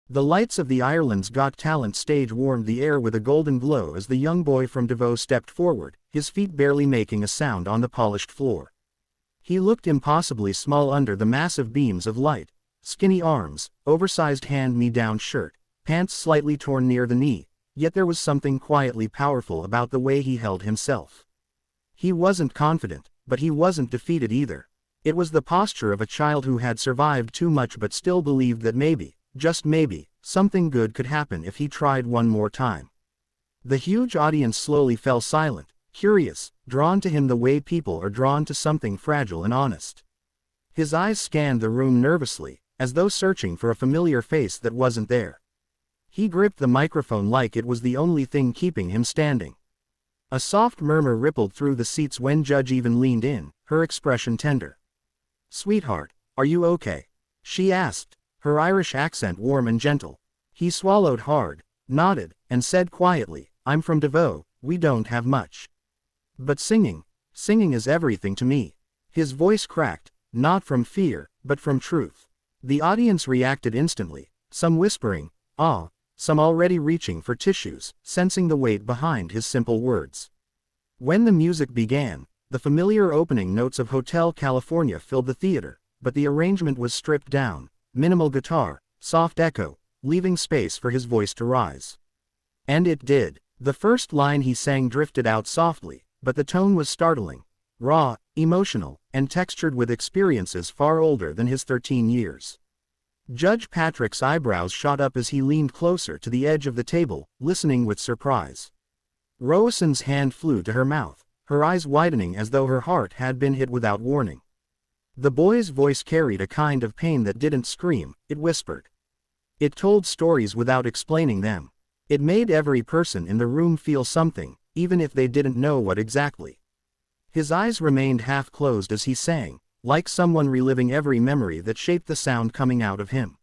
The lights of the Ireland's Got Talent stage warmed the air with a golden glow as the young boy from Davao stepped forward, his feet barely making a sound on the polished floor. He looked impossibly small under the massive beams of light. Skinny arms, oversized hand-me-down shirt, pants slightly torn near the knee, yet there was something quietly powerful about the way he held himself. He wasn't confident, but he wasn't defeated either. It was the posture of a child who had survived too much but still believed that maybe, just maybe, something good could happen if he tried one more time. The huge audience slowly fell silent, curious, drawn to him the way people are drawn to something fragile and honest. His eyes scanned the room nervously, as though searching for a familiar face that wasn't there. He gripped the microphone like it was the only thing keeping him standing. A soft murmur rippled through the seats when Judge Even leaned in, her expression tender. "Sweetheart, are you okay?" she asked, her Irish accent warm and gentle. He swallowed hard, nodded, and said quietly, "I'm from Davao, we don't have much. But singing is everything to me." His voice cracked, not from fear, but from truth. The audience reacted instantly, some whispering, "Ah," some already reaching for tissues, sensing the weight behind his simple words. When the music began, the familiar opening notes of Hotel California filled the theater, but the arrangement was stripped down, minimal guitar, soft echo, leaving space for his voice to rise. And it did. The first line he sang drifted out softly, but the tone was startling, raw, emotional, and textured with experiences far older than his 13 years. Judge Patrick's eyebrows shot up as he leaned closer to the edge of the table, listening with surprise. Roisin's hand flew to her mouth, her eyes widening as though her heart had been hit without warning. The boy's voice carried a kind of pain that didn't scream, it whispered. It told stories without explaining them. It made every person in the room feel something, even if they didn't know what exactly. His eyes remained half closed as he sang, like someone reliving every memory that shaped the sound coming out of him.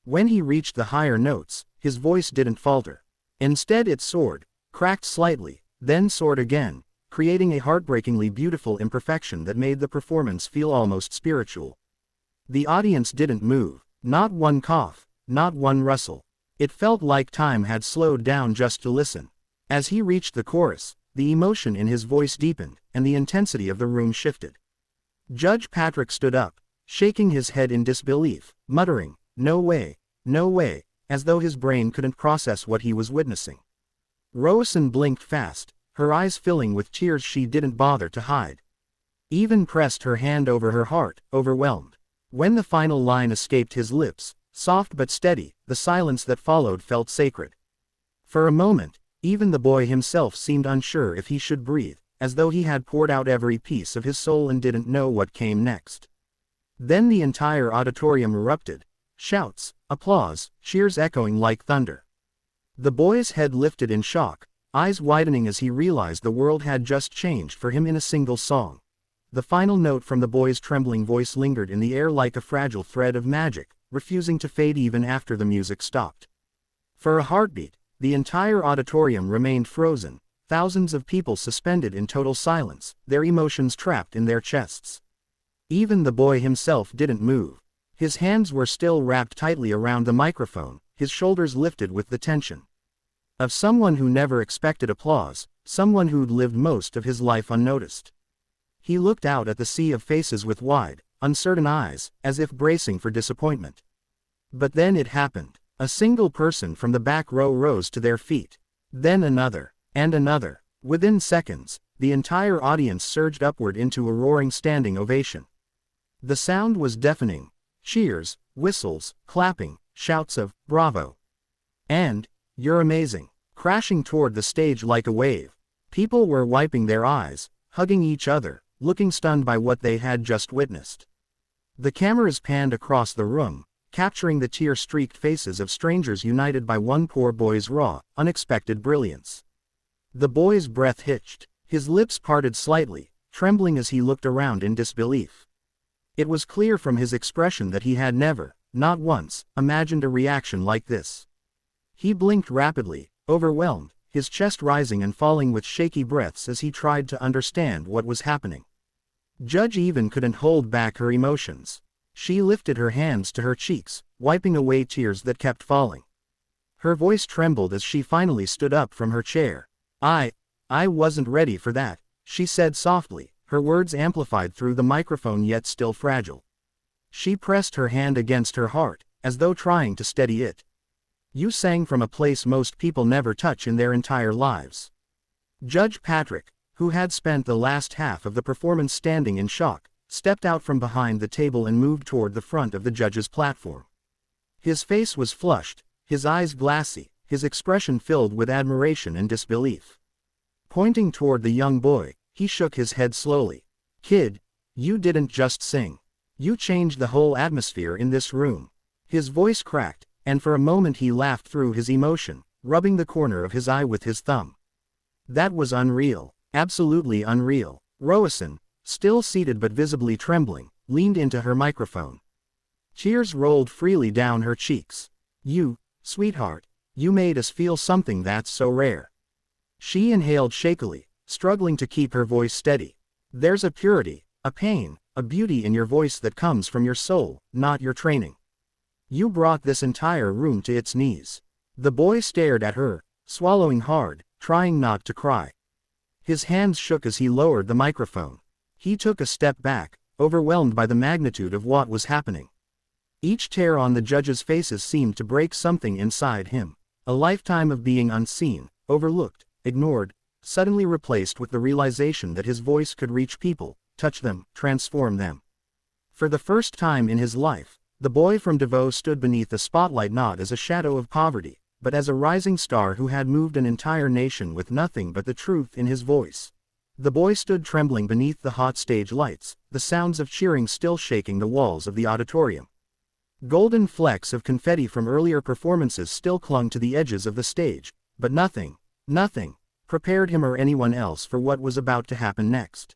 When he reached the higher notes, his voice didn't falter. Instead it soared, cracked slightly, then soared again, creating a heartbreakingly beautiful imperfection that made the performance feel almost spiritual. The audience didn't move, not one cough, not one rustle. It felt like time had slowed down just to listen. As he reached the chorus, the emotion in his voice deepened, and the intensity of the room shifted. Judge Patrick stood up, shaking his head in disbelief, muttering, no way, as though his brain couldn't process what he was witnessing. Roisin blinked fast, her eyes filling with tears she didn't bother to hide. Even pressed her hand over her heart, overwhelmed. When the final line escaped his lips, soft but steady, the silence that followed felt sacred. For a moment, even the boy himself seemed unsure if he should breathe, as though he had poured out every piece of his soul and didn't know what came next. Then the entire auditorium erupted. Shouts, applause, cheers echoing like thunder. The boy's head lifted in shock, eyes widening as he realized the world had just changed for him in a single song. The final note from the boy's trembling voice lingered in the air like a fragile thread of magic, refusing to fade even after the music stopped. For a heartbeat, the entire auditorium remained frozen, thousands of people suspended in total silence, their emotions trapped in their chests. Even the boy himself didn't move. His hands were still wrapped tightly around the microphone, his shoulders lifted with the tension of someone who never expected applause, someone who'd lived most of his life unnoticed. He looked out at the sea of faces with wide, uncertain eyes, as if bracing for disappointment. But then it happened. A single person from the back row rose to their feet. Then another, and another. Within seconds, the entire audience surged upward into a roaring standing ovation. The sound was deafening. Cheers, whistles, clapping, shouts of, "Bravo!" and, "You're amazing," crashing toward the stage like a wave. People were wiping their eyes, hugging each other, looking stunned by what they had just witnessed. The cameras panned across the room, capturing the tear-streaked faces of strangers united by one poor boy's raw, unexpected brilliance. The boy's breath hitched, his lips parted slightly, trembling as he looked around in disbelief. It was clear from his expression that he had never, not once, imagined a reaction like this. He blinked rapidly, overwhelmed, his chest rising and falling with shaky breaths as he tried to understand what was happening. Judge Even couldn't hold back her emotions. She lifted her hands to her cheeks, wiping away tears that kept falling. Her voice trembled as she finally stood up from her chair. I wasn't ready for that, she said softly, her words amplified through the microphone yet still fragile. She pressed her hand against her heart, as though trying to steady it. You sang from a place most people never touch in their entire lives. Judge Patrick, who had spent the last half of the performance standing in shock, stepped out from behind the table and moved toward the front of the judge's platform. His face was flushed, his eyes glassy, his expression filled with admiration and disbelief. Pointing toward the young boy, he shook his head slowly. Kid, you didn't just sing. You changed the whole atmosphere in this room. His voice cracked, and for a moment he laughed through his emotion, rubbing the corner of his eye with his thumb. That was unreal, absolutely unreal. Roisin, still seated but visibly trembling, leaned into her microphone. Tears rolled freely down her cheeks. You, sweetheart, you made us feel something that's so rare. She inhaled shakily, struggling to keep her voice steady. There's a purity, a pain, a beauty in your voice that comes from your soul, not your training. You brought this entire room to its knees. The boy stared at her, swallowing hard, trying not to cry. His hands shook as he lowered the microphone. He took a step back, overwhelmed by the magnitude of what was happening. Each tear on the judges' faces seemed to break something inside him. A lifetime of being unseen, overlooked, ignored, suddenly replaced with the realization that his voice could reach people, touch them, transform them. For the first time in his life, the boy from Davao stood beneath the spotlight not as a shadow of poverty, but as a rising star who had moved an entire nation with nothing but the truth in his voice. The boy stood trembling beneath the hot stage lights, the sounds of cheering still shaking the walls of the auditorium. Golden flecks of confetti from earlier performances still clung to the edges of the stage, but nothing prepared him or anyone else for what was about to happen next.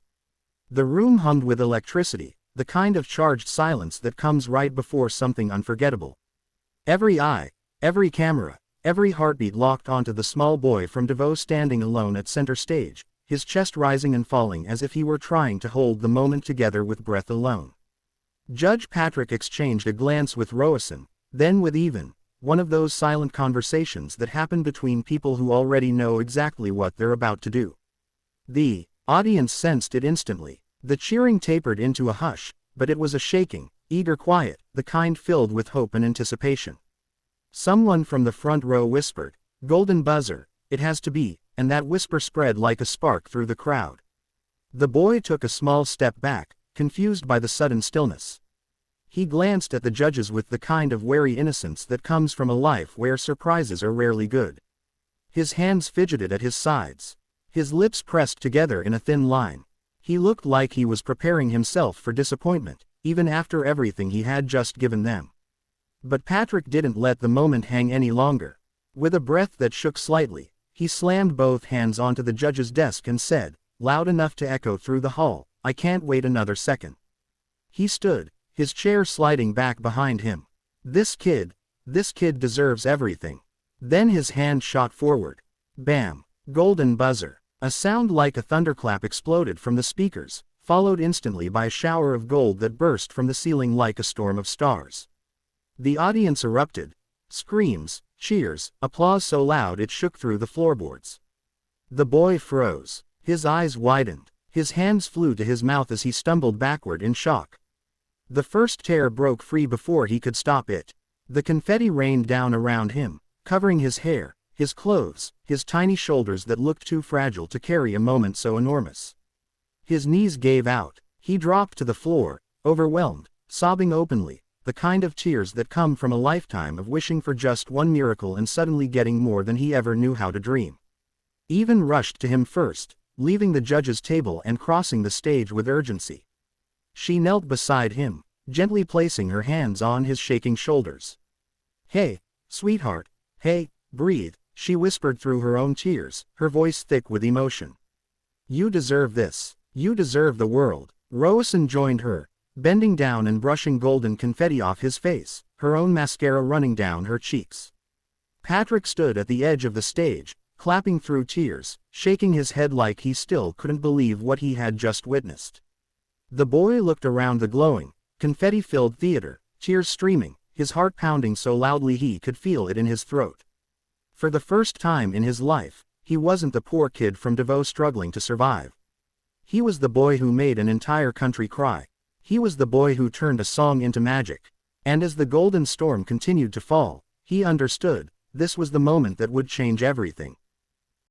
The room hummed with electricity, the kind of charged silence that comes right before something unforgettable. Every eye, every camera, every heartbeat locked onto the small boy from Davao standing alone at center stage, his chest rising and falling as if he were trying to hold the moment together with breath alone. Judge Patrick exchanged a glance with Roisin, then with Even, one of those silent conversations that happen between people who already know exactly what they're about to do. The audience sensed it instantly. The cheering tapered into a hush, but it was a shaking, eager quiet, the kind filled with hope and anticipation. Someone from the front row whispered, "Golden buzzer, it has to be," and that whisper spread like a spark through the crowd. The boy took a small step back, confused by the sudden stillness. He glanced at the judges with the kind of wary innocence that comes from a life where surprises are rarely good. His hands fidgeted at his sides. His lips pressed together in a thin line. He looked like he was preparing himself for disappointment, even after everything he had just given them. But Patrick didn't let the moment hang any longer. With a breath that shook slightly, he slammed both hands onto the judge's desk and said, loud enough to echo through the hall, "I can't wait another second." He stood, his chair sliding back behind him. This kid deserves everything. Then his hand shot forward. Bam! Golden buzzer. A sound like a thunderclap exploded from the speakers, followed instantly by a shower of gold that burst from the ceiling like a storm of stars. The audience erupted. Screams, cheers, applause so loud it shook through the floorboards. The boy froze. His eyes widened. His hands flew to his mouth as he stumbled backward in shock. The first tear broke free before he could stop it. The confetti rained down around him, covering his hair, his clothes, his tiny shoulders that looked too fragile to carry a moment so enormous. His knees gave out. He dropped to the floor, overwhelmed, sobbing openly, the kind of tears that come from a lifetime of wishing for just one miracle and suddenly getting more than he ever knew how to dream. Even rushed to him first, leaving the judge's table and crossing the stage with urgency. She knelt beside him, gently placing her hands on his shaking shoulders. "Hey, sweetheart, hey, breathe," she whispered through her own tears, her voice thick with emotion. "You deserve this. You deserve the world." Roisin joined her, bending down and brushing golden confetti off his face, her own mascara running down her cheeks. Patrick stood at the edge of the stage, clapping through tears, shaking his head like he still couldn't believe what he had just witnessed. The boy looked around the glowing, Confetti-filled theater, cheers streaming, his heart pounding so loudly he could feel it in his throat. For the first time in his life, he wasn't the poor kid from Davao struggling to survive. He was the boy who made an entire country cry. He was the boy who turned a song into magic. And as the golden storm continued to fall, he understood, this was the moment that would change everything.